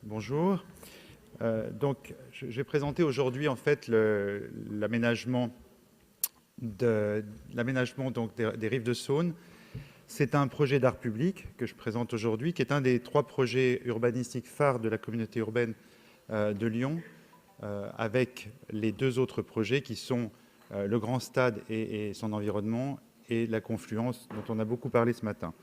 Bonjour. Donc, je vais présenter aujourd'hui en fait l'aménagement des rives de Saône. C'est un projet d'art public que je présente aujourd'hui, qui est un des 3 projets urbanistiques phares de la communauté urbaine de Lyon, avec les 2 autres projets qui sont le Grand Stade et son environnement, et la Confluence, dont on a beaucoup parlé ce matin.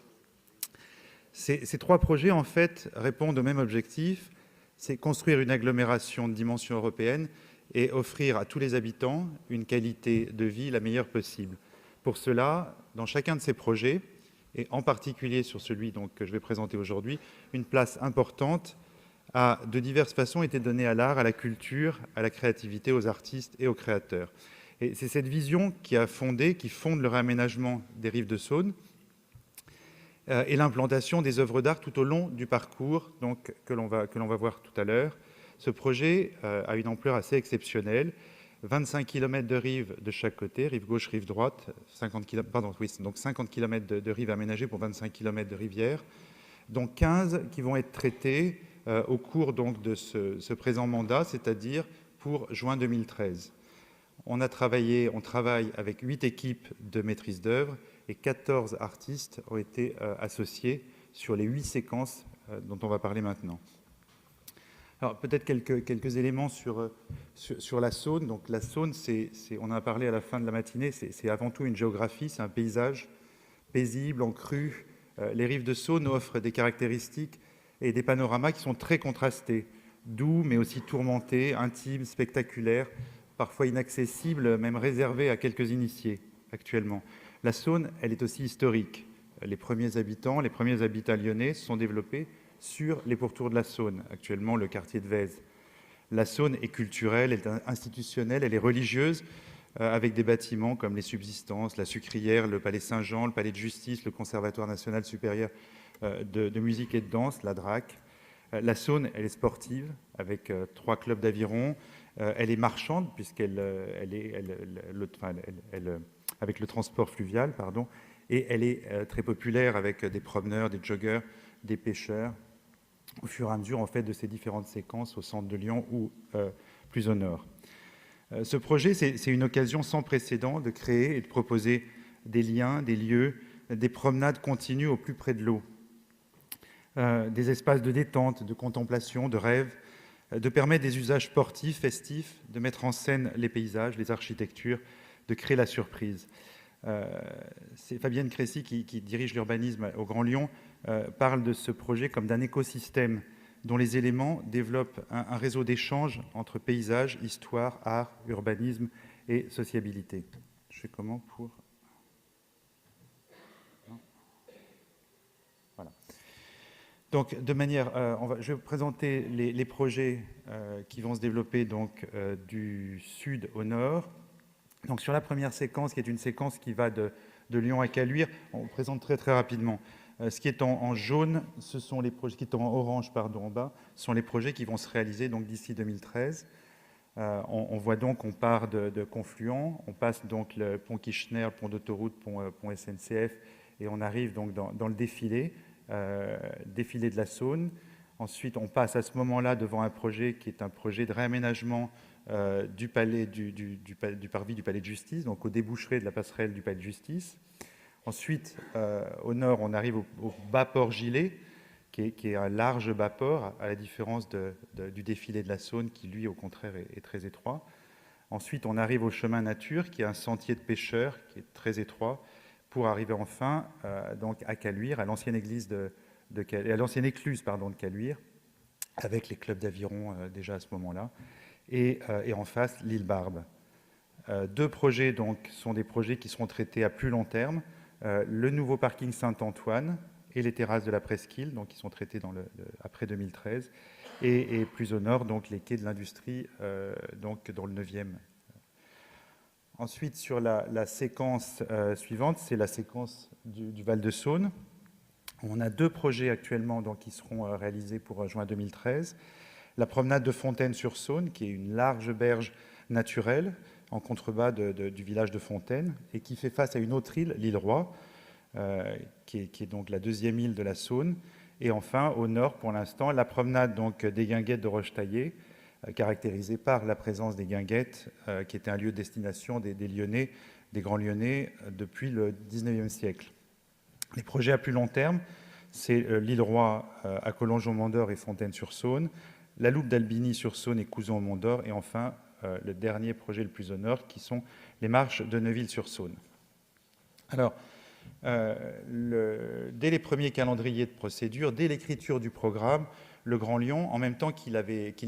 Ces 3 projets, en fait, répondent au même objectif, c'est construire une agglomération de dimension européenne et offrir à tous les habitants une qualité de vie la meilleure possible. Pour cela, dans chacun de ces projets, et en particulier sur celui que je vais présenter aujourd'hui, une place importante a de diverses façons été donnée à l'art, à la culture, à la créativité, aux artistes et aux créateurs. Et c'est cette vision qui fonde le réaménagement des rives de Saône, et l'implantation des œuvres d'art tout au long du parcours que l'on va voir tout à l'heure. Ce projet a une ampleur assez exceptionnelle. 25 km de rive de chaque côté, rive gauche, rive droite, 50 km de rive aménagées pour 25 km de rivière, dont 15 qui vont être traités au cours de ce présent mandat, c'est-à-dire pour juin 2013. On travaille avec 8 équipes de maîtrise d'œuvre et 14 artistes ont été associés sur les 8 séquences dont on va parler maintenant. Alors peut-être quelques éléments sur la Saône. Donc la Saône, on en a parlé à la fin de la matinée, c'est avant tout une géographie, c'est un paysage paisible, en crue. Les rives de Saône offrent des caractéristiques et des panoramas qui sont très contrastés, doux mais aussi tourmentés, intimes, spectaculaires, parfois inaccessibles, même réservés à quelques initiés actuellement. La Saône, elle est aussi historique. Les premiers habitats lyonnais se sont développés sur les pourtours de la Saône, actuellement le quartier de Vèze. La Saône est culturelle, elle est institutionnelle, elle est religieuse, avec des bâtiments comme les Subsistances, la Sucrière, le Palais Saint-Jean, le Palais de Justice, le Conservatoire national supérieur de musique et de danse, la DRAC. La Saône, elle est sportive, avec 3 clubs d'aviron. Elle est marchande, puisqu'elle avec le transport fluvial, et elle est très populaire avec des promeneurs, des joggeurs, des pêcheurs, au fur et à mesure en fait, de ces différentes séquences au centre de Lyon ou plus au nord. Ce projet, c'est une occasion sans précédent de créer et de proposer des liens, des lieux, des promenades continues au plus près de l'eau, des espaces de détente, de contemplation, de rêve, de permettre des usages sportifs, festifs, de mettre en scène les paysages, les architectures, de créer la surprise. C'est Fabienne Crécy qui dirige l'urbanisme au Grand Lyon, parle de ce projet comme d'un écosystème dont les éléments développent un réseau d'échanges entre paysage, histoire, art, urbanisme et sociabilité. Je fais comment pour... Voilà. Donc, de manière, je vais vous présenter les projets qui vont se développer du sud au nord. Donc, sur la première séquence, qui est une séquence qui va de Lyon à Caluire, on présente très rapidement. Ce qui est en jaune, ce sont les projets qui sont en orange, pardon, en bas, sont les projets qui vont se réaliser d'ici 2013. On voit donc qu'on part de Confluent, on passe donc le pont Kirchner, le pont d'autoroute, pont SNCF, et on arrive donc dans le défilé de la Saône. Ensuite, on passe à ce moment-là devant un projet qui est un projet de réaménagement du parvis du Palais de Justice, donc au déboucheret de la passerelle du Palais de Justice. Ensuite, au nord, on arrive au bas port Gilet, qui est un large bas port, à la différence du défilé de la Saône, qui lui, au contraire, est très étroit. Ensuite, on arrive au chemin nature, qui est un sentier de pêcheurs, qui est très étroit, pour arriver enfin à Caluire, à l'ancienne écluse de Caluire, avec les clubs d'aviron déjà à ce moment-là, et en face, l'île Barbe. 2 projets sont des projets qui seront traités à plus long terme, le nouveau parking Saint-Antoine et les terrasses de la Presqu'île, qui sont traités après 2013, et plus au nord, les quais de l'industrie, dans le 9e. Ensuite, sur la séquence suivante, c'est la séquence du Val-de-Saône. On a 2 projets actuellement qui seront réalisés pour juin 2013. La promenade de Fontaine-sur-Saône, qui est une large berge naturelle en contrebas du village de Fontaine, et qui fait face à une autre île, l'île Roi, qui est donc la 2e île de la Saône, Et enfin, au nord, pour l'instant, la promenade donc, des Guinguettes de Rochetaillé, caractérisée par la présence des guinguettes, qui était un lieu de destination des Lyonnais, des grands Lyonnais, depuis le 19e siècle. Les projets à plus long terme, c'est l'île Roi à Collonges-au-Mont-d'Or et Fontaine-sur-Saône, la Loupe d'Albigny-sur-Saône et Couzon-au-Mont-d'Or, et enfin le dernier projet le plus au nord, qui sont les marches de Neuville-sur-Saône. Alors, dès les premiers calendriers de procédure, dès l'écriture du programme, le Grand Lyon, en même temps qu'il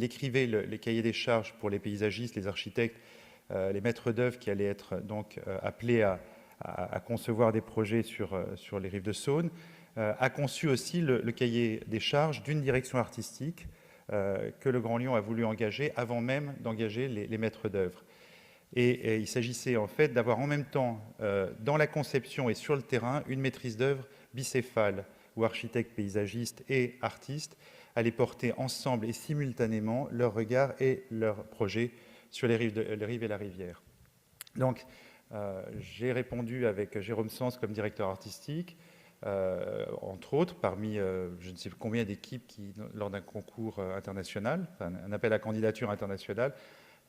écrivait les cahiers des charges pour les paysagistes, les architectes, les maîtres d'œuvre qui allaient être donc appelés à concevoir des projets sur les rives de Saône, a conçu aussi le cahier des charges d'une direction artistique que le Grand Lyon a voulu engager avant même d'engager les maîtres d'œuvre. Et il s'agissait en fait d'avoir en même temps, dans la conception et sur le terrain, une maîtrise d'œuvre bicéphale, où architectes, paysagistes et artistes allaient porter ensemble et simultanément leur regard et leurs projets sur les rives et la rivière. Donc, j'ai répondu avec Jérôme Sens comme directeur artistique, entre autres, parmi je ne sais combien d'équipes qui, lors d'un concours international, un appel à candidature international,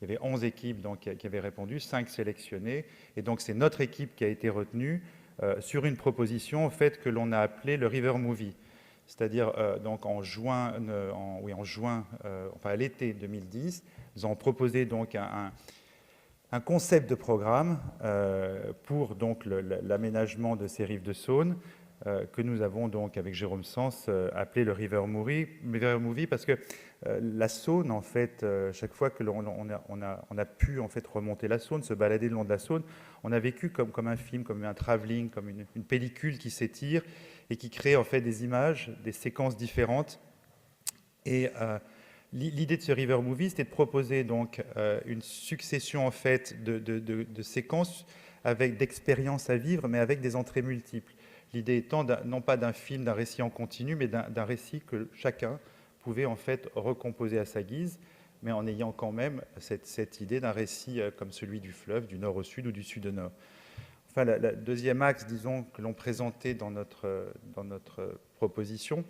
il y avait 11 équipes donc, qui avaient répondu, 5 sélectionnées. Et donc, c'est notre équipe qui a été retenue sur une proposition en fait, que l'on a appelée le River Movie. C'est-à-dire, donc en juin, enfin, à l'été 2010, nous avons proposé donc un concept de programme pour donc l'aménagement de ces rives de Saône, que nous avons donc avec Jérôme Sens appelé le River Movie parce que la Saône, en fait, chaque fois que on a pu en fait remonter la Saône, se balader le long de la Saône, on a vécu comme un film, comme un travelling, comme une pellicule qui s'étire et qui crée en fait des images, des séquences différentes. Et l'idée de ce River Movie, c'était de proposer donc une succession en fait de séquences avec d'expériences à vivre, mais avec des entrées multiples. L'idée étant non pas d'un film, d'un récit en continu, mais d'un récit que chacun pouvait en fait recomposer à sa guise, mais en ayant quand même cette idée d'un récit comme celui du fleuve, du nord au sud ou du sud au nord. Enfin, le deuxième axe, disons, que l'on présentait dans notre proposition,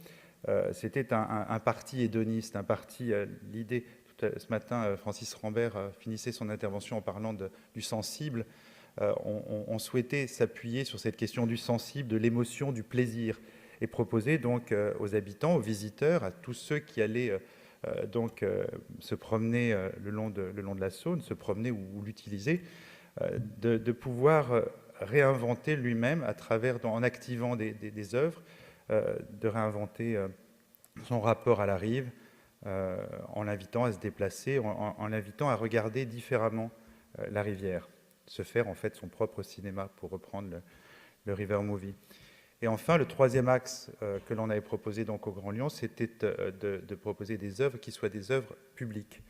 c'était un parti hédoniste, un parti, l'idée, ce matin, Francis Rambert finissait son intervention en parlant du sensible. On souhaitait s'appuyer sur cette question du sensible, de l'émotion, du plaisir, et proposer donc aux habitants, aux visiteurs, à tous ceux qui allaient donc se promener le long de la Saône, se promener ou l'utiliser, de pouvoir réinventer lui-même à travers, en activant des œuvres, de réinventer son rapport à la rive, en l'invitant à se déplacer, en l'invitant à regarder différemment la rivière, se faire en fait son propre cinéma, pour reprendre le River Movie. Et enfin, le troisième axe que l'on avait proposé donc au Grand Lyon, c'était de proposer des œuvres qui soient des œuvres publiques.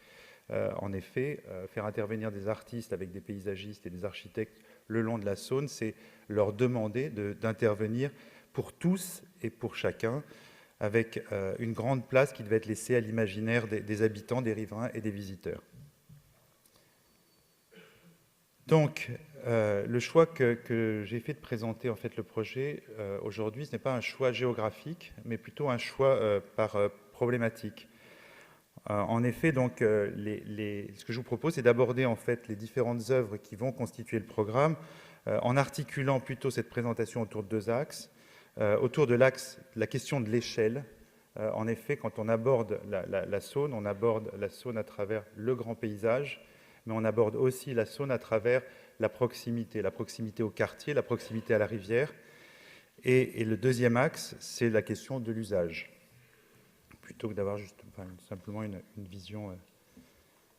En effet, faire intervenir des artistes avec des paysagistes et des architectes le long de la Saône, c'est leur demander d'intervenir pour tous et pour chacun, avec une grande place qui devait être laissée à l'imaginaire des habitants, des riverains et des visiteurs. Donc, le choix que j'ai fait de présenter en fait le projet aujourd'hui, ce n'est pas un choix géographique, mais plutôt un choix par problématique. En effet, donc, ce que je vous propose, c'est d'aborder en fait les différentes œuvres qui vont constituer le programme, en articulant plutôt cette présentation autour de deux axes. Autour de l'axe, la question de l'échelle. En effet, quand on aborde la Saône, on aborde la Saône à travers le grand paysage, mais on aborde aussi la Saône à travers la proximité au quartier, la proximité à la rivière. Et le deuxième axe, c'est la question de l'usage, plutôt que d'avoir simplement une vision.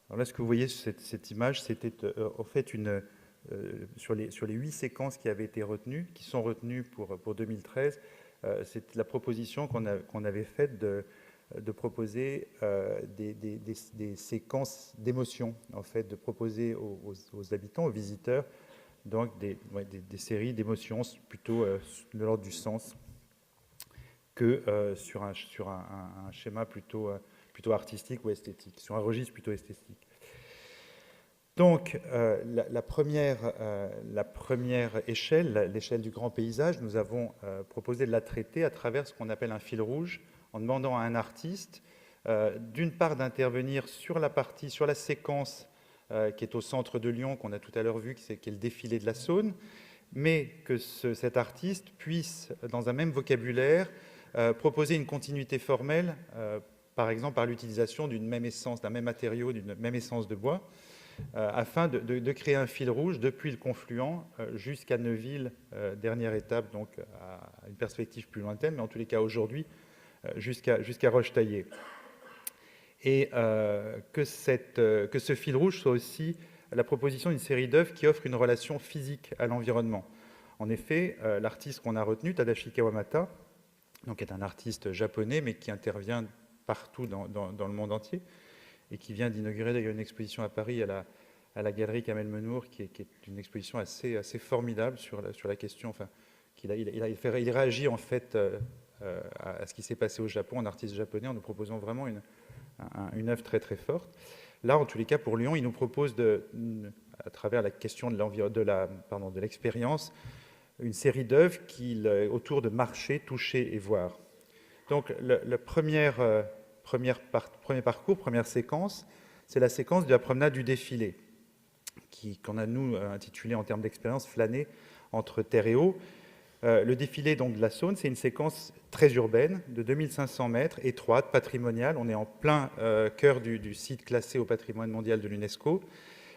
Alors là, ce que vous voyez sur cette image, c'était en fait sur les 8 séquences qui avaient été retenues, qui sont retenues pour 2013, c'est la proposition qu'on avait faite de proposer des séquences d'émotions, en fait, de proposer aux habitants, aux visiteurs, donc des séries d'émotions plutôt de l'ordre du sens que sur un schéma plutôt artistique ou esthétique, sur un registre plutôt esthétique. Donc, la première échelle, l'échelle du grand paysage, nous avons proposé de la traiter à travers ce qu'on appelle un fil rouge, en demandant à un artiste, d'une part, d'intervenir sur la séquence qui est au centre de Lyon, qu'on a tout à l'heure vu, qui est le défilé de la Saône, mais que cet artiste puisse, dans un même vocabulaire, proposer une continuité formelle, par exemple par l'utilisation d'une même essence, d'un même matériau, d'une même essence de bois, afin de créer un fil rouge depuis le confluent jusqu'à Neuville, dernière étape, donc à une perspective plus lointaine, mais en tous les cas aujourd'hui, jusqu'à Roche-Taillée. Et que ce fil rouge soit aussi la proposition d'une série d'œuvres qui offrent une relation physique à l'environnement. En effet, l'artiste qu'on a retenu, Tadashi Kawamata, donc est un artiste japonais, mais qui intervient partout dans le monde entier, et qui vient d'inaugurer d'ailleurs une exposition à Paris à la galerie Kamel Menour, qui est une exposition assez formidable sur la question. Enfin, il réagit en fait à ce qui s'est passé au Japon, un artiste japonais, en nous proposant vraiment une œuvre très très forte. Là, en tous les cas, pour Lyon, il nous propose, à travers la question de l'expérience, une série d'œuvres autour de marcher, toucher et voir. Donc, le premier parcours, première séquence, c'est la séquence de la promenade du défilé, qu'on a, nous, intitulé en termes d'expérience, flâner entre terre et eau. Le défilé donc, de la Saône, c'est une séquence très urbaine, de 2500 mètres, étroite, patrimoniale. On est en plein cœur du site classé au patrimoine mondial de l'UNESCO.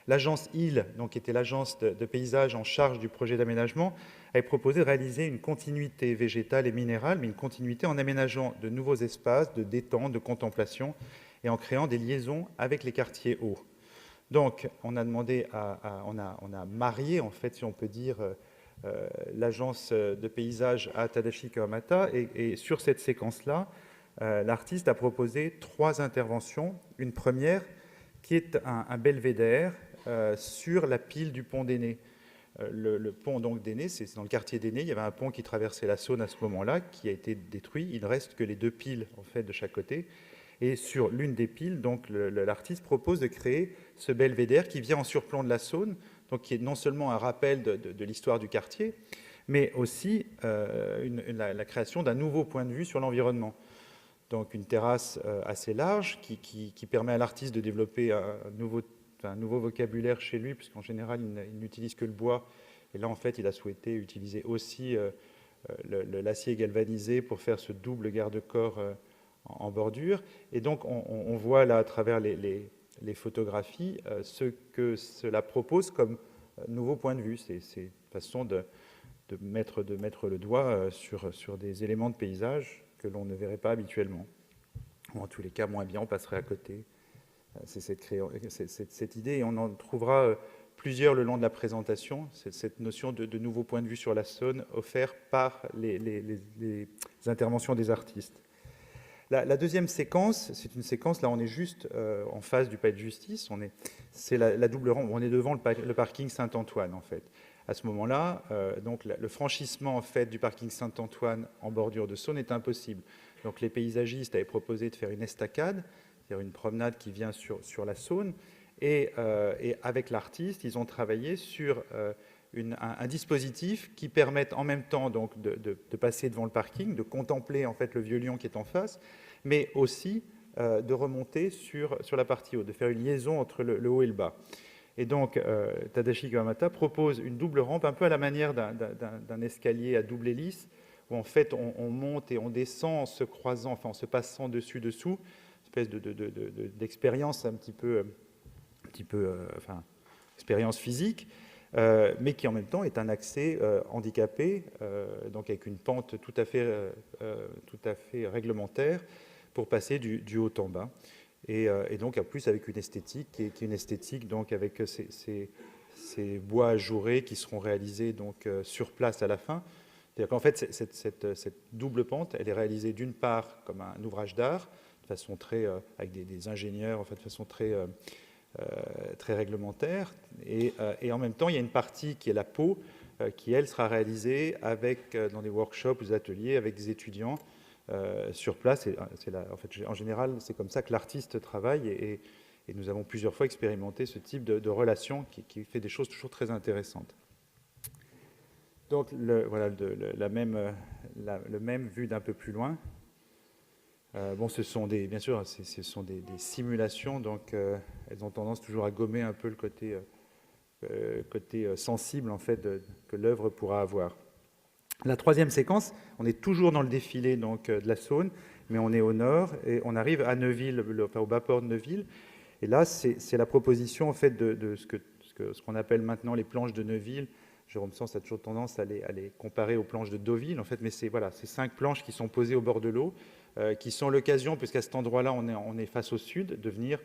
L'agence IL, donc, qui était l'agence de paysage en charge du projet d'aménagement, avait proposé de réaliser une continuité végétale et minérale, mais une continuité en aménageant de nouveaux espaces de détente, de contemplation, et en créant des liaisons avec les quartiers hauts. Donc, on a demandé on a marié, en fait, si on peut dire, l'agence de paysage à Tadashi Kawamata, et sur cette séquence-là, l'artiste a proposé 3 interventions. Une première qui est un belvédère sur la pile du pont d'Ainay. Le pont d'Ainay, c'est dans le quartier d'Ainay, il y avait un pont qui traversait la Saône à ce moment-là, qui a été détruit. Il ne reste que les 2 piles en fait, de chaque côté. Et sur l'une des piles, donc, l'artiste propose de créer ce belvédère qui vient en surplomb de la Saône, donc qui est non seulement un rappel de l'histoire du quartier, mais aussi la création d'un nouveau point de vue sur l'environnement. Donc une terrasse assez large qui permet à l'artiste de développer un nouveau vocabulaire chez lui, puisqu'en général, il n'utilise que le bois. Et là, en fait, il a souhaité utiliser aussi l'acier galvanisé pour faire ce double garde-corps en bordure. Et donc, on voit là, à travers les photographies, ce que cela propose comme nouveau point de vue. C'est une façon de mettre le doigt sur des éléments de paysage que l'on ne verrait pas habituellement. Ou en tous les cas, moins bien, on passerait à côté. C'est cette idée, et on en trouvera plusieurs le long de la présentation, cette notion de nouveau point de vue sur la Saône offert par les interventions des artistes. La deuxième séquence, c'est une séquence, là on est juste en face du palais de justice, c'est la double rampe, on est devant le parking Saint-Antoine en fait. À ce moment-là, donc le franchissement en fait du parking Saint-Antoine en bordure de Saône est impossible. Donc les paysagistes avaient proposé de faire une estacade, c'est-à-dire une promenade qui vient sur la Saône, et avec l'artiste, ils ont travaillé sur un dispositif qui permette en même temps donc, de passer devant le parking, de contempler en fait le vieux Lyon qui est en face, mais aussi de remonter sur la partie haute, de faire une liaison entre le haut et le bas. Et donc, Tadashi Kawamata propose une double rampe, un peu à la manière d'un escalier à double hélice, où en fait on monte et on descend en se croisant, enfin en se passant dessus-dessous, une espèce d'expérience un petit peu enfin, expérience physique, mais qui en même temps est un accès handicapé, donc avec une pente tout à fait réglementaire pour passer du haut en bas. Et donc, en plus, avec une esthétique qui est une esthétique donc, avec ces bois ajourés qui seront réalisés donc, sur place à la fin. C'est-à-dire qu'en fait, cette double pente, elle est réalisée d'une part comme un ouvrage d'art, de façon très, avec des ingénieurs, en fait, de façon très réglementaire. Et en même temps, il y a une partie qui est la peau, qui, elle, sera réalisée dans des workshops ou des ateliers avec des étudiants sur place. En fait, en général, c'est comme ça que l'artiste travaille. Et Et nous avons plusieurs fois expérimenté ce type de relation qui fait des choses toujours très intéressantes. Donc voilà le même vu d'un peu plus loin. Bon, ce sont bien sûr, ce sont des simulations, donc elles ont tendance toujours à gommer un peu le côté sensible en fait que l'œuvre pourra avoir. La troisième séquence, on est toujours dans le défilé donc de la Saône, mais on est au nord et on arrive à Neuville, au bas port de Neuville. Et là, c'est la proposition en fait de ce qu'on appelle maintenant les planches de Neuville. Jérôme Sens a toujours tendance à les comparer aux planches de Deauville, en fait, mais c'est 5 planches qui sont posées au bord de l'eau, qui sont l'occasion, puisqu'à cet endroit-là, on est face au sud, de venir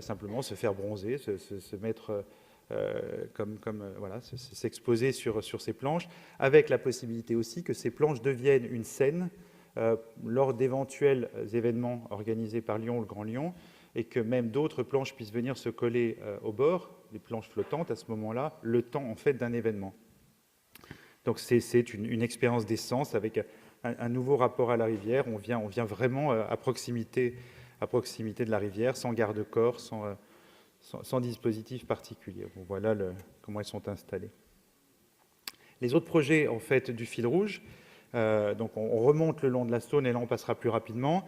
simplement se faire bronzer, se mettre s'exposer sur ces planches, avec la possibilité aussi que ces planches deviennent une scène lors d'éventuels événements organisés par Lyon, le Grand Lyon, et que même d'autres planches puissent venir se coller au bord, des planches flottantes à ce moment-là, le temps en fait d'un événement. Donc c'est une expérience d'essence avec un nouveau rapport à la rivière. On vient vraiment à proximité de la rivière, sans garde-corps, sans dispositif particulier. Bon, voilà comment elles sont installées. Les autres projets en fait du fil rouge, donc on remonte le long de la Saône et là on passera plus rapidement.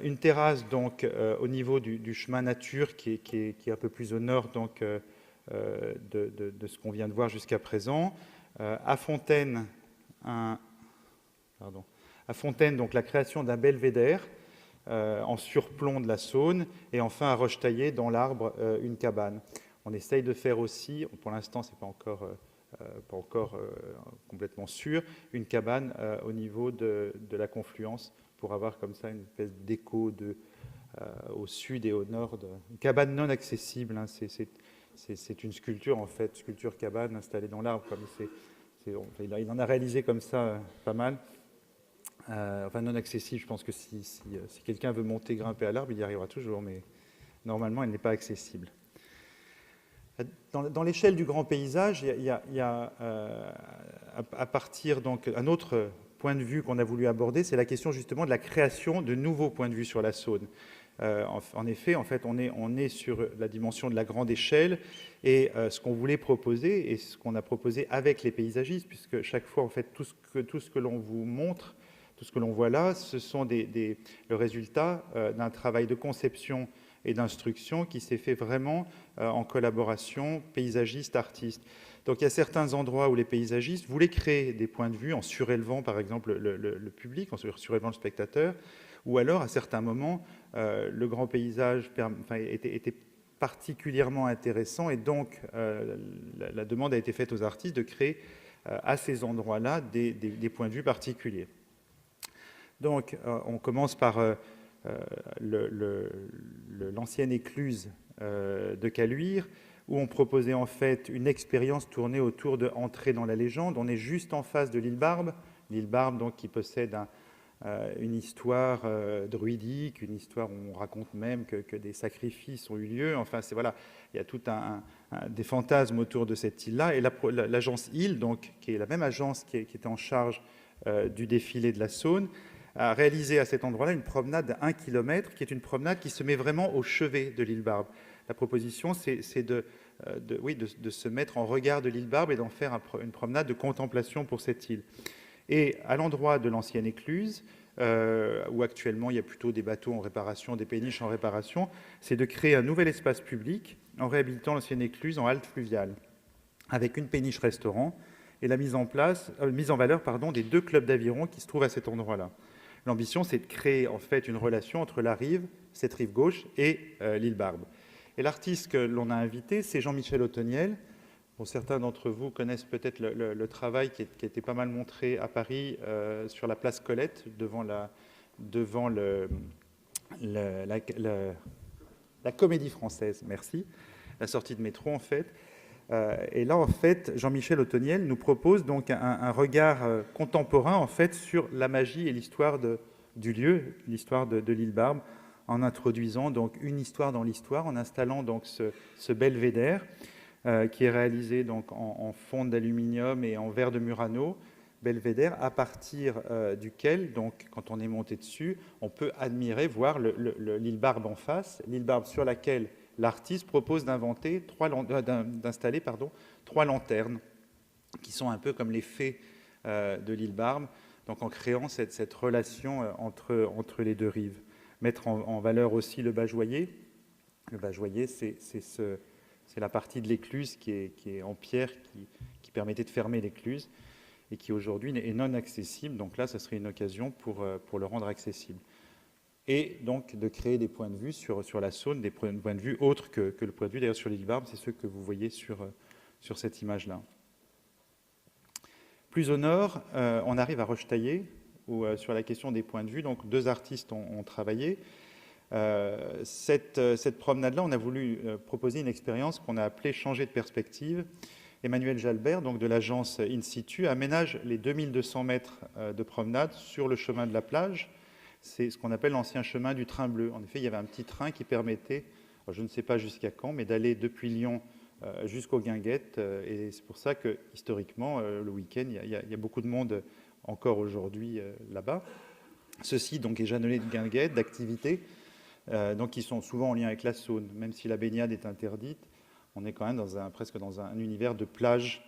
Une terrasse donc au niveau du chemin nature qui est un peu plus au nord donc de ce qu'on vient de voir jusqu'à présent. À Fontaine, donc la création d'un belvédère en surplomb de la Saône, et enfin à Rochetaillé dans l'Arbre une cabane. On essaye de faire aussi, pour l'instant c'est pas encore complètement sûr, une cabane au niveau de la confluence, pour avoir comme ça une espèce d'écho au sud et au nord. Une cabane non accessible, hein, c'est une sculpture, en fait, sculpture cabane installée dans l'arbre. Il en a réalisé comme ça pas mal. Enfin, non accessible, je pense que si quelqu'un veut monter, grimper à l'arbre, il y arrivera toujours, mais normalement, elle n'est pas accessible. Dans l'échelle du grand paysage, il y a à partir donc un autre point de vue qu'on a voulu aborder, c'est la question justement de la création de nouveaux points de vue sur la Saône. En effet, on est sur la dimension de la grande échelle, et ce qu'on voulait proposer et ce qu'on a proposé avec les paysagistes, puisque chaque fois, en fait, tout ce que l'on vous montre, tout ce que l'on voit là, ce sont le résultat d'un travail de conception et d'instruction qui s'est fait vraiment en collaboration paysagiste-artiste. Donc il y a certains endroits où les paysagistes voulaient créer des points de vue en surélevant par exemple le public, en surélevant le spectateur, ou alors à certains moments le grand paysage était particulièrement intéressant, et donc la demande a été faite aux artistes de créer à ces endroits-là des points de vue particuliers. Donc on commence par l'ancienne écluse de Caluire, où on proposait en fait une expérience tournée autour de Entrer dans la légende. On est juste en face de l'île Barbe, donc qui possède une histoire druidique, une histoire où on raconte même que des sacrifices ont eu lieu. Enfin, voilà, il y a tout des fantasmes autour de cette île-là. Et l'agence Île, donc, qui est la même agence qui était en charge du défilé de la Saône, a réalisé à cet endroit-là une promenade d'1 km, qui est une promenade qui se met vraiment au chevet de l'île Barbe. La proposition, c'est de se mettre en regard de l'île Barbe et d'en faire une promenade de contemplation pour cette île. Et à l'endroit de l'ancienne écluse, où actuellement il y a plutôt des bateaux en réparation, des péniches en réparation, c'est de créer un nouvel espace public en réhabilitant l'ancienne écluse en halte fluviale, avec une péniche-restaurant et la mise en valeur des 2 clubs d'aviron qui se trouvent à cet endroit-là. L'ambition, c'est de créer en fait une relation entre cette rive gauche, et l'île Barbe. Et l'artiste que l'on a invité, c'est Jean-Michel Othoniel. Bon, certains d'entre vous connaissent peut-être le travail qui a été pas mal montré à Paris sur la place Colette, devant la Comédie Française, merci, la sortie de métro en fait. Et là, en fait, Jean-Michel Othoniel nous propose donc un regard contemporain en fait sur la magie et l'histoire du lieu, l'histoire de l'île Barbe, en introduisant donc une histoire dans l'histoire, en installant donc ce belvédère qui est réalisé donc en fonte d'aluminium et en verre de Murano, belvédère à partir duquel, donc quand on est monté dessus, on peut voir l'île Barbe en face, l'île Barbe sur laquelle l'artiste propose d'installer 3 lanternes qui sont un peu comme les fées de l'île Barbe, donc en créant cette relation entre les deux rives. Mettre en valeur aussi le bajoyer. Le bajoyer, c'est la partie de l'écluse qui est en pierre, qui permettait de fermer l'écluse et qui aujourd'hui est non accessible. Donc là, ce serait une occasion pour le rendre accessible. Et donc de créer des points de vue sur la Saône, des points de vue autres que le point de vue d'ailleurs sur l'île Barbe, c'est ceux que vous voyez sur cette image-là. Plus au nord, on arrive à Rochetaillé, où sur la question des points de vue, donc 2 artistes ont travaillé. Cette promenade-là, on a voulu proposer une expérience qu'on a appelée « Changer de perspective ». Emmanuel Jalbert, donc de l'agence In Situ, aménage les 2200 mètres de promenade sur le chemin de la plage. C'est ce qu'on appelle l'ancien chemin du train bleu. En effet, il y avait un petit train qui permettait, je ne sais pas jusqu'à quand, mais d'aller depuis Lyon jusqu'aux Guinguettes. Et c'est pour ça que, historiquement, le week-end, il y a beaucoup de monde encore aujourd'hui là-bas. Ceci donc est jalonné de guinguettes, d'activités, donc qui sont souvent en lien avec la Saône. Même si la baignade est interdite, on est quand même presque dans un univers de plage.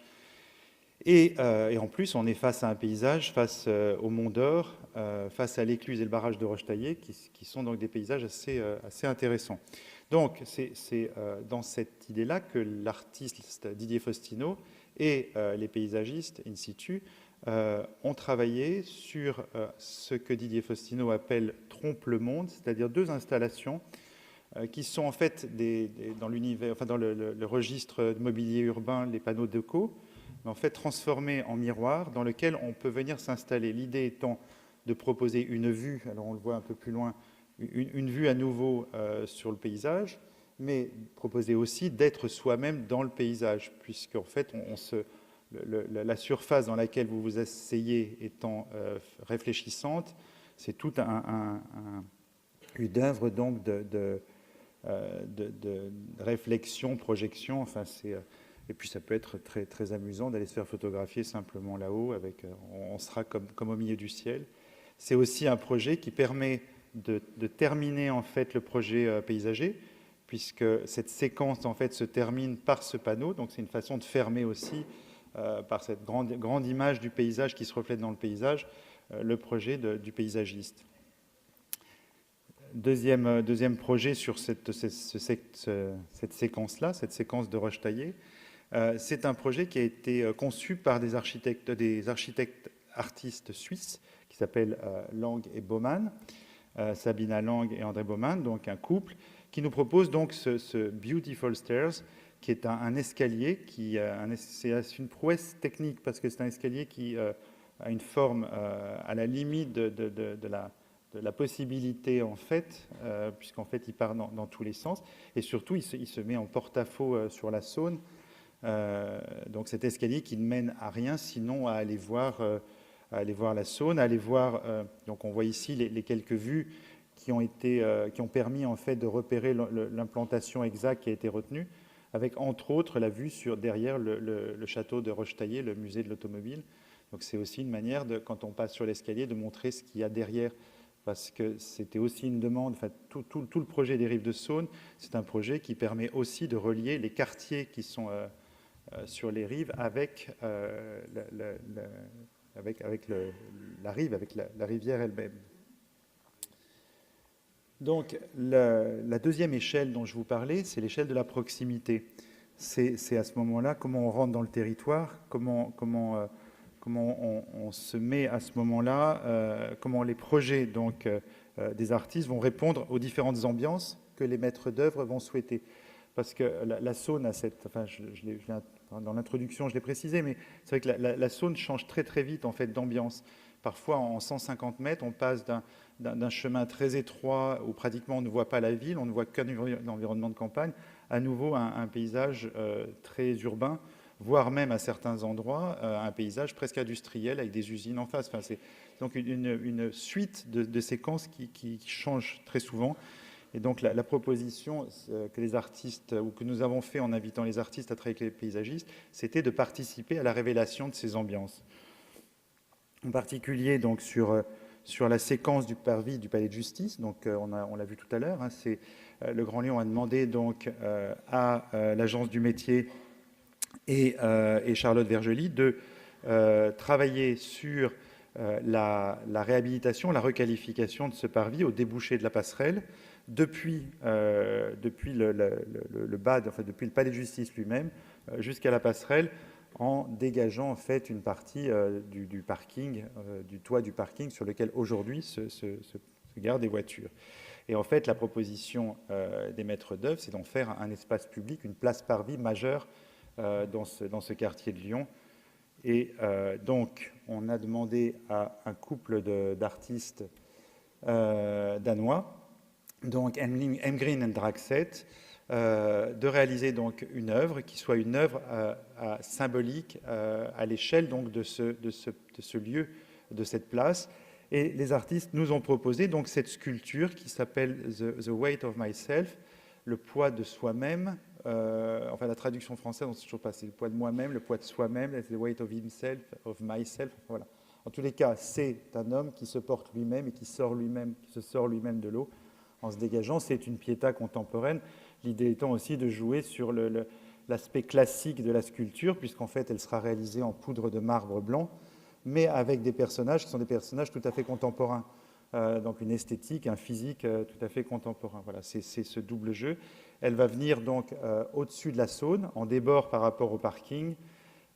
Et en plus, on est face à un paysage, face au Mont d'Or, face à l'écluse et le barrage de Rochetaillé, qui sont donc des paysages assez intéressants. Donc, c'est dans cette idée-là que l'artiste Didier Faustino et les paysagistes in situ ont travaillé sur ce que Didier Faustino appelle « Trompe le monde », c'est-à-dire 2 installations qui sont en fait dans l'univers, enfin dans le registre de mobilier urbain, les panneaux déco, mais en fait transformés en miroir dans lequel on peut venir s'installer. L'idée étant de proposer une vue, alors on le voit un peu plus loin, une vue à nouveau sur le paysage, mais proposer aussi d'être soi-même dans le paysage, puisqu'en fait la surface dans laquelle vous vous asseyez étant réfléchissante, c'est tout une œuvre donc de réflexion, projection, enfin et puis ça peut être très, très amusant d'aller se faire photographier simplement là-haut, on sera comme au milieu du ciel. C'est aussi un projet qui permet de terminer en fait le projet paysager, puisque cette séquence en fait se termine par ce panneau, donc c'est une façon de fermer aussi par cette grande image du paysage qui se reflète dans le paysage, le projet du paysagiste. Deuxième projet sur cette séquence-là, cette séquence de Rochetaillé, c'est un projet qui a été conçu par des architectes artistes suisses qui s'appellent Lang et Baumann, Sabina Lang et André Baumann, donc un couple, qui nous propose donc ce Beautiful Stairs, qui est un escalier, c'est une prouesse technique parce que c'est un escalier qui a une forme à la limite de la possibilité en fait, puisqu'en fait il part dans tous les sens, et surtout il se met en porte-à-faux sur la Saône. Donc cet escalier qui ne mène à rien sinon à aller voir la Saône, à aller voir. Donc on voit ici les quelques vues qui ont permis en fait de repérer l'implantation exacte qui a été retenue, avec entre autres la vue derrière le château de Rochetaillé, le musée de l'automobile. Donc c'est aussi une manière quand on passe sur l'escalier de montrer ce qu'il y a derrière, parce que c'était aussi une demande. Enfin, tout le projet des Rives de Saône, c'est un projet qui permet aussi de relier les quartiers qui sont sur les rives avec la rive, avec la rivière elle-même. Donc, la deuxième échelle dont je vous parlais, c'est l'échelle de la proximité. C'est à ce moment-là comment on rentre dans le territoire, comment on se met à ce moment-là, comment les projets donc, des artistes vont répondre aux différentes ambiances que les maîtres d'œuvre vont souhaiter. Parce que la Saône a cette... Enfin, dans l'introduction, je l'ai précisé, mais c'est vrai que la Saône change très très vite en fait d'ambiance. Parfois, en 150 mètres, on passe d'un chemin très étroit où pratiquement on ne voit pas la ville, on ne voit qu'un environnement de campagne, à nouveau un paysage très urbain, voire même à certains endroits un paysage presque industriel avec des usines en face. Enfin, c'est donc une suite de séquences qui changent très souvent. Et donc la proposition que les artistes, ou que nous avons fait en invitant les artistes à travailler avec les paysagistes, c'était de participer à la révélation de ces ambiances. En particulier donc sur la séquence du parvis du palais de justice, donc on l'a vu tout à l'heure, hein, c'est le Grand Lyon a demandé donc à l'Agence du métier et Charlotte Vergely de travailler sur la réhabilitation, la requalification de ce parvis au débouché de la passerelle depuis le bas, enfin, depuis le palais de justice lui-même jusqu'à la passerelle, en dégageant en fait une partie du parking, du toit du parking sur lequel aujourd'hui se gardent des voitures. Et en fait, la proposition des maîtres d'œuvre, c'est d'en faire un espace public, une place parvis majeure dans ce quartier de Lyon. Et donc, on a demandé à un couple d'artistes danois, donc Emgrin et Draxet, de réaliser donc une œuvre qui soit une œuvre symbolique à l'échelle donc de ce lieu, de cette place. Et les artistes nous ont proposé donc cette sculpture qui s'appelle The Weight of Myself, le poids de soi-même. Enfin, la traduction française, on ne sait toujours pas, c'est le poids de moi-même, le poids de soi-même, the weight of himself, of myself. Voilà. En tous les cas, c'est un homme qui se porte lui-même et qui se sort lui-même de l'eau en se dégageant. C'est une pietà contemporaine. L'idée étant aussi de jouer sur l'aspect classique de la sculpture, puisqu'en fait, elle sera réalisée en poudre de marbre blanc, mais avec des personnages qui sont des personnages tout à fait contemporains. Donc une esthétique, un physique tout à fait contemporain. Voilà, c'est ce double jeu. Elle va venir donc au-dessus de la Saône, en débord par rapport au parking,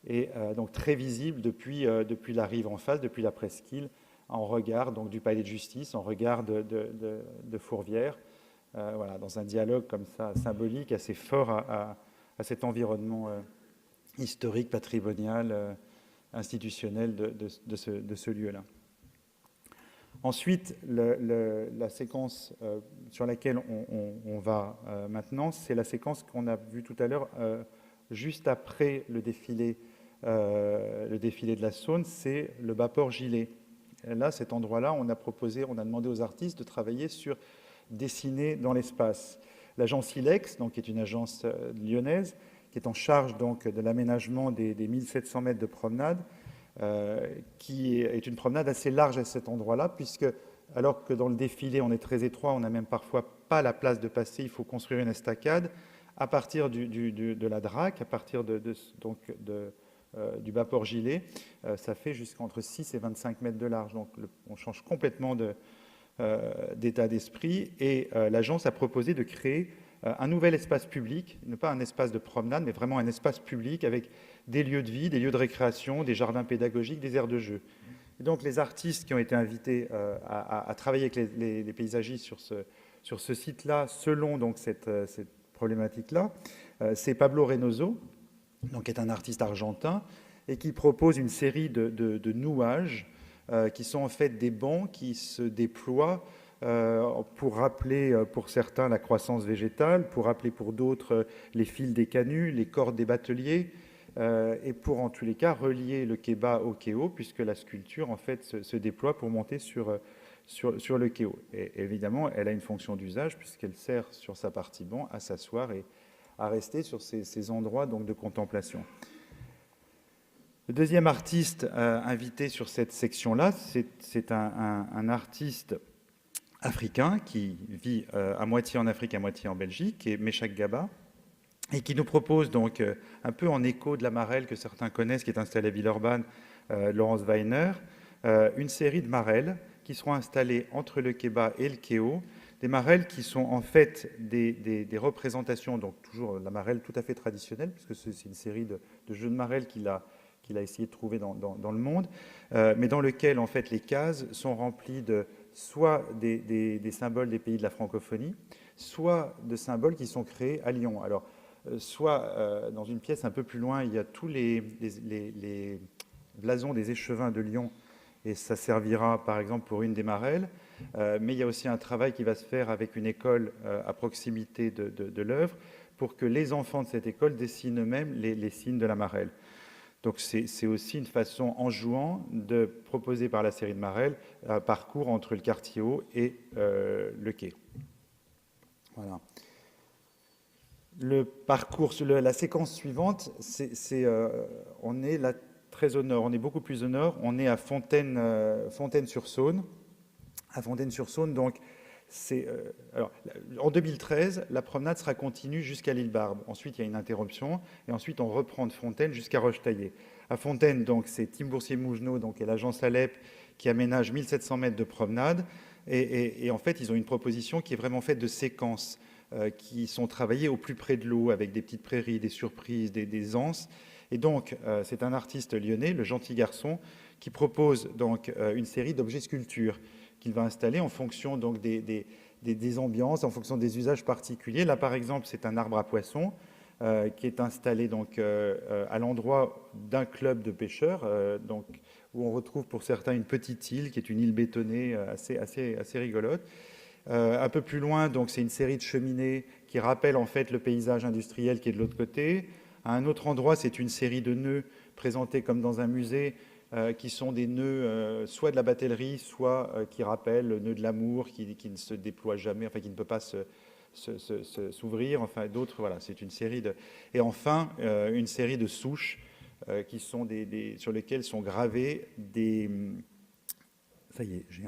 et donc très visible depuis la rive en face, depuis la presqu'île, en regard donc du palais de justice, en regard de Fourvière. Voilà, dans un dialogue comme ça, symbolique, assez fort à cet environnement historique, patrimonial, institutionnel de ce lieu-là. Ensuite, la séquence sur laquelle on va maintenant, c'est la séquence qu'on a vue tout à l'heure, juste après le défilé de la Saône, c'est le bas-port Gilet. Là, cet endroit-là, on a demandé aux artistes de travailler sur dessiner dans l'espace. L'agence Ilex, donc, qui est une agence lyonnaise, qui est en charge donc, de l'aménagement des 1700 mètres de promenade, qui est une promenade assez large à cet endroit-là, puisque alors que dans le défilé, on est très étroit, on n'a même parfois pas la place de passer, il faut construire une estacade. À partir de la DRAC, à partir du bas-port Gilet, ça fait jusqu'entre 6 et 25 mètres de large. Donc on change complètement d'état d'esprit. Et l'agence a proposé de créer un nouvel espace public, non pas un espace de promenade, mais vraiment un espace public avec des lieux de vie, des lieux de récréation, des jardins pédagogiques, des aires de jeu. Et donc les artistes qui ont été invités à travailler avec les paysagistes sur ce site-là, selon donc cette problématique-là, c'est Pablo Reynoso, donc, qui est un artiste argentin, et qui propose une série de nouages qui sont en fait des bancs qui se déploient pour rappeler pour certains la croissance végétale, pour rappeler pour d'autres les fils des canuts, les cordes des bateliers, et pour en tous les cas relier le quai bas au quai haut, puisque la sculpture en fait se déploie pour monter sur le quai haut. Et évidemment, elle a une fonction d'usage puisqu'elle sert sur sa partie banc à s'asseoir et à rester sur ces endroits donc, de contemplation. Le deuxième artiste invité sur cette section-là, c'est un artiste africain qui vit à moitié en Afrique, à moitié en Belgique, qui est Meshak Gaba, et qui nous propose donc, un peu en écho de la marelle que certains connaissent, qui est installée à Villeurbanne, Laurence Weiner, une série de marelles qui seront installées entre le quai bas et le quai haut, des marelles qui sont en fait des représentations, donc toujours la marelle tout à fait traditionnelle, puisque c'est une série de jeux de marelles qu'il a essayé de trouver dans le monde, mais dans lequel en fait les cases sont remplies de soit des symboles des pays de la francophonie, soit de symboles qui sont créés à Lyon. Alors, soit dans une pièce un peu plus loin, il y a tous les blasons des échevins de Lyon, et ça servira par exemple pour une des marelles, mais il y a aussi un travail qui va se faire avec une école à proximité de l'œuvre pour que les enfants de cette école dessinent eux-mêmes les signes de la marelle. Donc c'est aussi une façon, en jouant, de proposer par la série de marelles un parcours entre le quartier haut et le quai. Voilà. Le parcours, la séquence suivante, on est là très au nord, on est beaucoup plus au nord, on est à Fontaine-sur-Saône. À Fontaine-sur-Saône, donc Alors, en 2013, la promenade sera continue jusqu'à l'île Barbe. Ensuite, il y a une interruption, et ensuite, on reprend de Fontaine jusqu'à Rochetaillé. À Fontaine, donc, c'est Tim Boursier-Mougenot, donc, et l'agence Alep, qui aménage 1700 mètres de promenade. Et en fait, ils ont une proposition qui est vraiment faite de séquences qui sont travaillées au plus près de l'eau, avec des petites prairies, des surprises, des anses. Et donc, c'est un artiste lyonnais, le Gentil Garçon, qui propose donc une série d'objets sculptures qu'il va installer en fonction donc des ambiances, en fonction des usages particuliers. Là, par exemple, c'est un arbre à poissons qui est installé donc à l'endroit d'un club de pêcheurs, donc où on retrouve pour certains une petite île qui est une île bétonnée assez rigolote. Un peu plus loin, donc c'est une série de cheminées qui rappellent en fait le paysage industriel qui est de l'autre côté. À un autre endroit, c'est une série de nœuds présentés comme dans un musée, qui sont des nœuds soit de la batellerie, soit qui rappellent le nœud de l'amour, qui ne se déploie jamais, enfin qui ne peut pas s'ouvrir, enfin d'autres, voilà, c'est une série de... Et enfin, une série de souches qui sont sur lesquelles sont gravés des... Ça y est, j'ai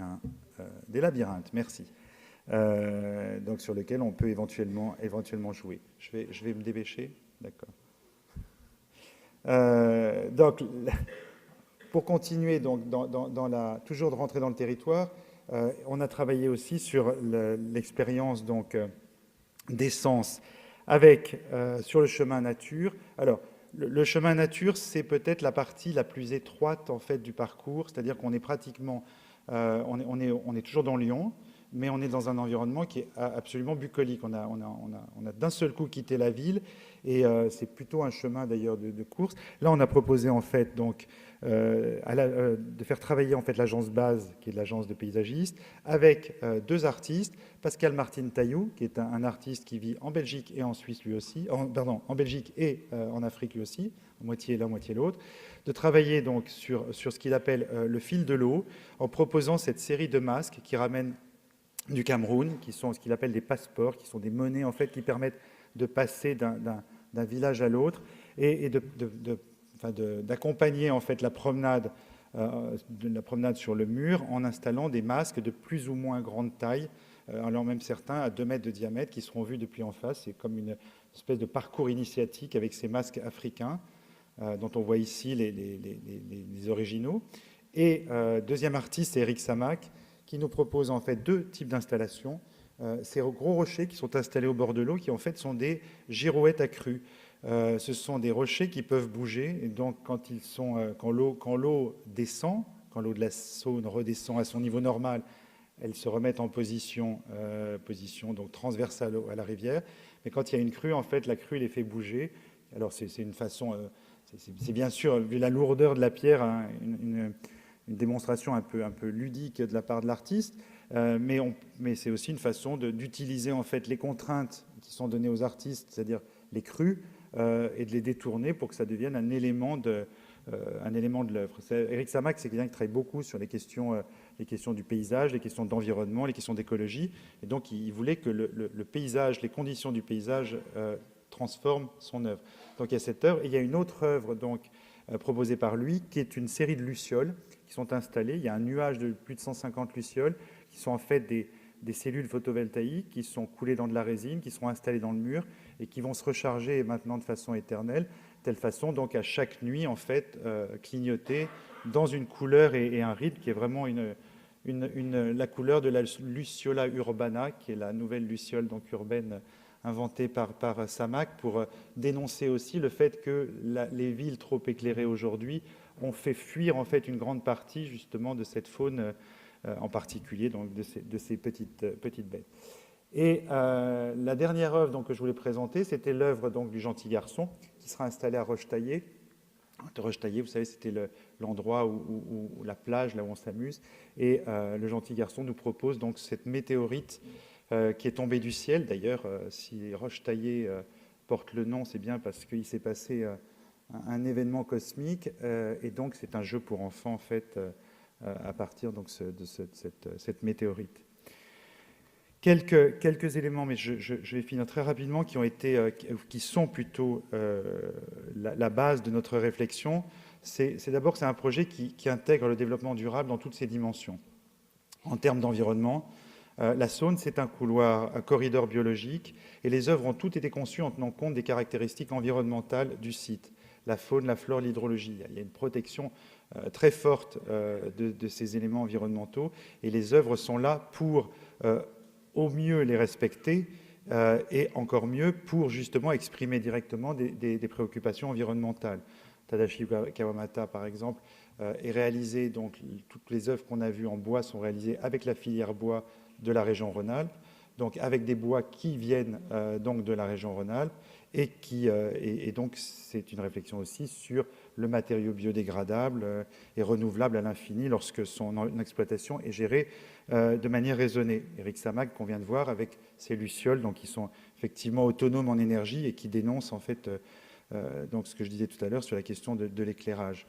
des labyrinthes, merci. Donc sur lesquels on peut éventuellement jouer. Je vais me dépêcher, d'accord. Donc, pour continuer, donc, toujours de rentrer dans le territoire, on a travaillé aussi sur l'expérience d'essence avec sur le chemin nature. Alors, le chemin nature, c'est peut-être la partie la plus étroite en fait du parcours, c'est-à-dire qu'on est pratiquement, on est toujours dans Lyon, mais on est dans un environnement qui est absolument bucolique. On a d'un seul coup quitté la ville, et c'est plutôt un chemin d'ailleurs de course. Là, on a proposé en fait donc de faire travailler en fait l'agence Base, qui est l'agence de paysagistes, avec deux artistes, Pascal Martin Taillou, qui est un artiste qui vit en Belgique et en Suisse lui aussi, en Belgique et en Afrique lui aussi, moitié l'un, moitié l'autre, de travailler donc sur ce qu'il appelle le fil de l'eau, en proposant cette série de masques qui ramènent du Cameroun, qui sont ce qu'il appelle des passeports, qui sont des monnaies en fait qui permettent de passer d'un village à l'autre et d'accompagner en fait la promenade sur le mur en installant des masques de plus ou moins grande taille, allant même certains à 2 mètres de diamètre, qui seront vus depuis en face. C'est comme une espèce de parcours initiatique avec ces masques africains, dont on voit ici les originaux. Et deuxième artiste, c'est Eric Samac, qui nous propose en fait 2 types d'installations. Ces gros rochers qui sont installés au bord de l'eau, qui en fait sont des girouettes accrues. Ce sont des rochers qui peuvent bouger, et donc quand l'eau descend, quand l'eau de la Saône redescend à son niveau normal, elles se remettent en position donc transversale à la rivière. Mais quand il y a une crue, en fait, la crue les fait bouger. Alors c'est une façon, c'est bien sûr, vu la lourdeur de la pierre, hein, une démonstration un peu ludique de la part de l'artiste, mais c'est aussi une façon d'utiliser en fait les contraintes qui sont données aux artistes, c'est-à-dire les crues, et de les détourner pour que ça devienne un élément de l'œuvre. Eric Samac, c'est quelqu'un qui travaille beaucoup sur les questions du paysage, les questions d'environnement, les questions d'écologie, et donc il voulait que le paysage, les conditions du paysage transforment son œuvre. Donc il y a cette œuvre, et il y a une autre œuvre donc proposée par lui, qui est une série de lucioles qui sont installées. Il y a un nuage de plus de 150 lucioles qui sont en fait des cellules photovoltaïques qui sont coulées dans de la résine, qui seront installées dans le mur et qui vont se recharger maintenant de façon éternelle, telle façon donc à chaque nuit en fait clignoter dans une couleur et un rythme qui est vraiment la couleur de la Luciola urbana, qui est la nouvelle luciole donc urbaine inventée par Samac, pour dénoncer aussi le fait que les villes trop éclairées aujourd'hui ont fait fuir en fait une grande partie justement de cette faune, en particulier donc de ces petites bêtes. Et la dernière œuvre donc, que je voulais présenter, c'était l'œuvre donc du Gentil Garçon, qui sera installée à Rochetaillé. Rochetaillé, vous savez, c'était l'endroit où la plage, là où on s'amuse. Et le Gentil Garçon nous propose donc cette météorite qui est tombée du ciel. D'ailleurs, si Rochetaillé porte le nom, c'est bien parce qu'il s'est passé un événement cosmique. Et donc, c'est un jeu pour enfants, en fait, à partir donc, de cette météorite. Quelques éléments, mais je vais finir très rapidement, qui sont plutôt la base de notre réflexion. C'est d'abord que c'est un projet qui intègre le développement durable dans toutes ses dimensions. En termes d'environnement, La Saône, c'est un couloir, un corridor biologique, et les œuvres ont toutes été conçues en tenant compte des caractéristiques environnementales du site, la faune, la flore, l'hydrologie. Il y a une protection très forte de ces éléments environnementaux, et les œuvres sont là pour au mieux les respecter, et encore mieux pour justement exprimer directement des préoccupations environnementales. Tadashi Kawamata, par exemple, est réalisé, donc toutes les œuvres qu'on a vues en bois sont réalisées avec la filière bois de la région Rhône-Alpes, donc avec des bois qui viennent donc de la région Rhône-Alpes, et donc c'est une réflexion aussi sur le matériau biodégradable et renouvelable à l'infini lorsque son exploitation est gérée de manière raisonnée. Éric Samag, qu'on vient de voir, avec ses lucioles, donc qui sont effectivement autonomes en énergie et qui dénoncent en fait donc ce que je disais tout à l'heure sur la question de l'éclairage.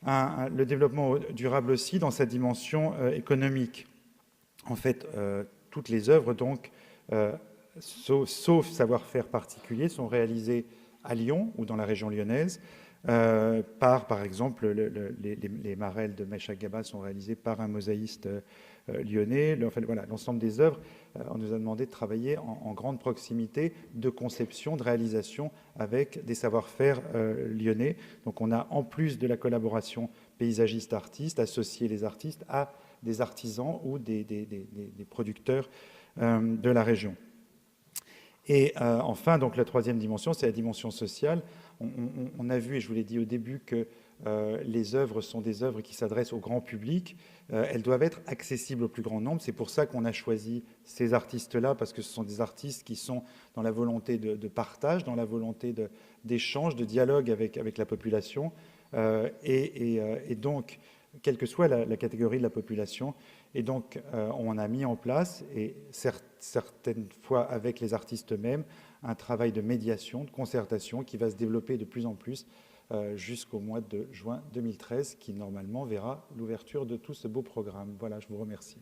Le développement durable aussi dans sa dimension économique. En fait, toutes les œuvres, donc, sauf savoir-faire particulier, sont réalisées à Lyon ou dans la région lyonnaise. Par exemple, les marelles de Meshach Gaba sont réalisées par un mosaïste lyonnais. Voilà, l'ensemble des œuvres, on nous a demandé de travailler en grande proximité de conception, de réalisation avec des savoir-faire lyonnais. Donc on a, en plus de la collaboration paysagiste-artiste, associé les artistes à des artisans ou des producteurs de la région. Et enfin, donc la troisième dimension, c'est la dimension sociale. On a vu, et je vous l'ai dit au début, que les œuvres sont des œuvres qui s'adressent au grand public. Elles doivent être accessibles au plus grand nombre. C'est pour ça qu'on a choisi ces artistes-là, parce que ce sont des artistes qui sont dans la volonté de partage, dans la volonté d'échange, de dialogue avec la population. Et donc, quelle que soit la catégorie de la population. Et donc, on a mis en place, et certaines fois avec les artistes eux-mêmes, un travail de médiation, de concertation qui va se développer de plus en plus jusqu'au mois de juin 2013, qui normalement verra l'ouverture de tout ce beau programme. Voilà, je vous remercie.